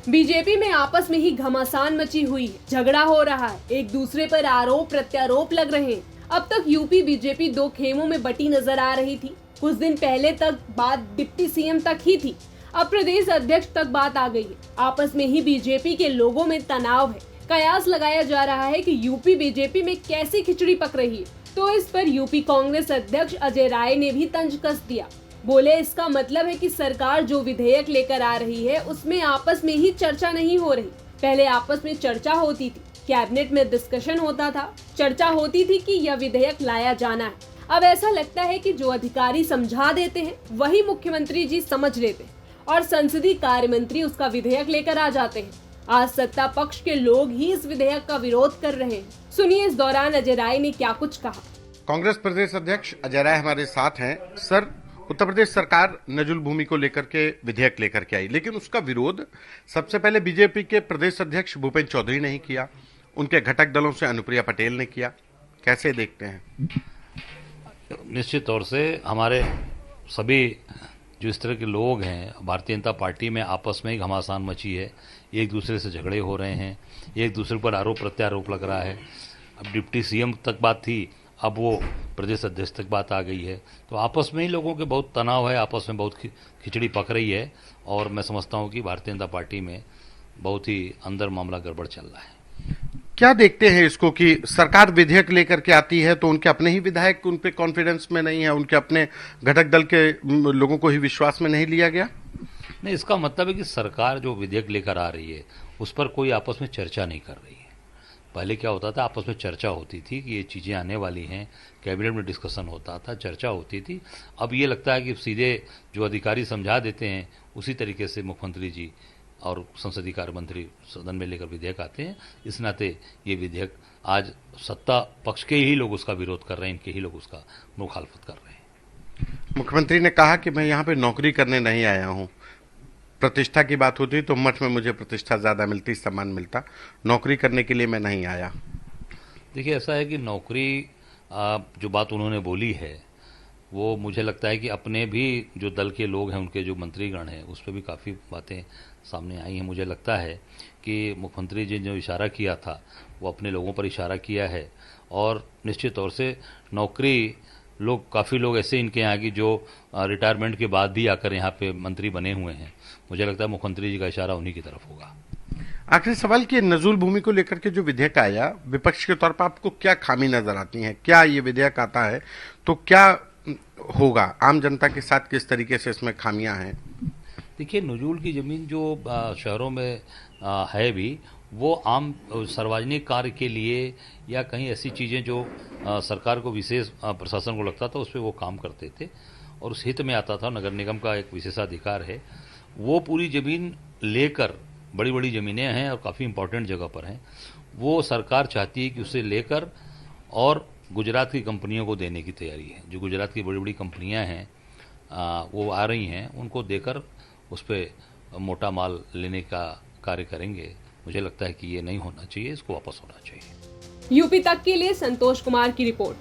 BJP में आपस में ही घमासान मची हुई है, झगड़ा हो रहा है, एक दूसरे पर आरोप प्रत्यारोप लग रहे हैं। अब तक यूपी बीजेपी दो खेमों में बटी नजर आ रही थी। कुछ दिन पहले तक बात डिप्टी सीएम तक ही थी, अब प्रदेश अध्यक्ष तक बात आ गई है। आपस में ही बीजेपी के लोगों में तनाव है। कयास लगाया जा रहा है कि यूपी बीजेपी में कैसी खिचड़ी पक रही है। तो इस पर यूपी कांग्रेस अध्यक्ष अजय राय ने भी तंज कस दिया। बोले, इसका मतलब है कि सरकार जो विधेयक लेकर आ रही है उसमें आपस में ही चर्चा नहीं हो रही। पहले आपस में चर्चा होती थी, कैबिनेट में डिस्कशन होता था, चर्चा होती थी कि यह विधेयक लाया जाना है। अब ऐसा लगता है कि जो अधिकारी समझा देते हैं वही मुख्यमंत्री जी समझ लेते हैं और संसदीय कार्य मंत्री उसका विधेयक लेकर आ जाते हैं। आज सत्ता पक्ष के लोग ही इस विधेयक का विरोध कर रहे हैं। सुनिए इस दौरान अजय राय ने क्या कुछ कहा। कांग्रेस प्रदेश अध्यक्ष अजय राय हमारे साथ हैं। सर, उत्तर प्रदेश सरकार नजुल भूमि को लेकर के विधेयक लेकर के आई, लेकिन उसका विरोध सबसे पहले बीजेपी के प्रदेश अध्यक्ष भूपेंद्र चौधरी ने ही किया, उनके घटक दलों से अनुप्रिया पटेल ने किया। कैसे देखते हैं? निश्चित तौर से हमारे सभी जो इस तरह के लोग हैं, भारतीय जनता पार्टी में आपस में ही घमासान मची है, एक दूसरे से झगड़े हो रहे हैं, एक दूसरे पर आरोप प्रत्यारोप लग रहा है। अब डिप्टी सीएम तक बात थी, अब वो प्रदेश अध्यक्ष तक बात आ गई है। तो आपस में ही लोगों के बहुत तनाव है, आपस में बहुत खिचड़ी पक रही है और मैं समझता हूँ कि भारतीय जनता पार्टी में बहुत ही अंदर मामला गड़बड़ चल रहा है। क्या देखते हैं इसको कि सरकार विधेयक लेकर के आती है तो उनके अपने ही विधायक उन पे कॉन्फिडेंस में नहीं है, उनके अपने घटक दल के लोगों को ही विश्वास में नहीं लिया गया? नहीं, इसका मतलब है कि सरकार जो विधेयक लेकर आ रही है उस पर कोई आपस में चर्चा नहीं कर रही है। पहले क्या होता था, आपस में चर्चा होती थी कि ये चीज़ें आने वाली हैं, कैबिनेट में डिस्कशन होता था, चर्चा होती थी। अब ये लगता है कि सीधे जो अधिकारी समझा देते हैं उसी तरीके से मुख्यमंत्री जी और संसदीय कार्य मंत्री सदन में लेकर विधेयक आते हैं। इस नाते ये विधेयक आज सत्ता पक्ष के ही लोग उसका विरोध कर रहे हैं, इनके ही लोग उसका मुखालफत कर रहे हैं। मुख्यमंत्री ने कहा कि मैं यहाँ पे नौकरी करने नहीं आया हूँ। प्रतिष्ठा की बात होती तो मठ में मुझे प्रतिष्ठा ज्यादा मिलती, सम्मान मिलता, नौकरी करने के लिए मैं नहीं आया। देखिए, ऐसा है कि नौकरी जो बात उन्होंने बोली है वो मुझे लगता है कि अपने भी जो दल के लोग हैं, उनके जो मंत्रीगण हैं, उस पर भी काफ़ी बातें सामने आई हैं। मुझे लगता है कि मुख्यमंत्री जी ने जो इशारा किया था वो अपने लोगों पर इशारा किया है और निश्चित तौर से नौकरी काफ़ी लोग ऐसे इनके यहाँ की जो रिटायरमेंट के बाद भी आकर यहाँ पे मंत्री बने हुए हैं। मुझे लगता है मुख्यमंत्री जी का इशारा उन्हीं की तरफ होगा। आखिरी सवाल कि नजुल भूमि को लेकर के जो विधेयक आया, विपक्ष के तौर पर आपको क्या खामी नजर आती है? क्या ये विधेयक आता है तो क्या होगा? आम जनता के साथ किस तरीके से इसमें खामियां हैं? देखिए, नजूल की ज़मीन जो शहरों में है भी, वो आम सार्वजनिक कार्य के लिए या कहीं ऐसी चीज़ें जो सरकार को विशेष प्रशासन को लगता था उस पर वो काम करते थे और उस हित में आता था। नगर निगम का एक विशेषाधिकार है, वो पूरी ज़मीन लेकर, बड़ी बड़ी ज़मीनें हैं और काफ़ी इंपॉर्टेंट जगह पर हैं, वो सरकार चाहती है कि उसे लेकर और गुजरात की कंपनियों को देने की तैयारी है। जो गुजरात की बड़ी बड़ी कंपनियां हैं वो आ रही हैं, उनको देकर उस पर मोटा माल लेने का कार्य करेंगे। मुझे लगता है कि ये नहीं होना चाहिए, इसको वापस होना चाहिए। यूपी तक के लिए संतोष कुमार की रिपोर्ट।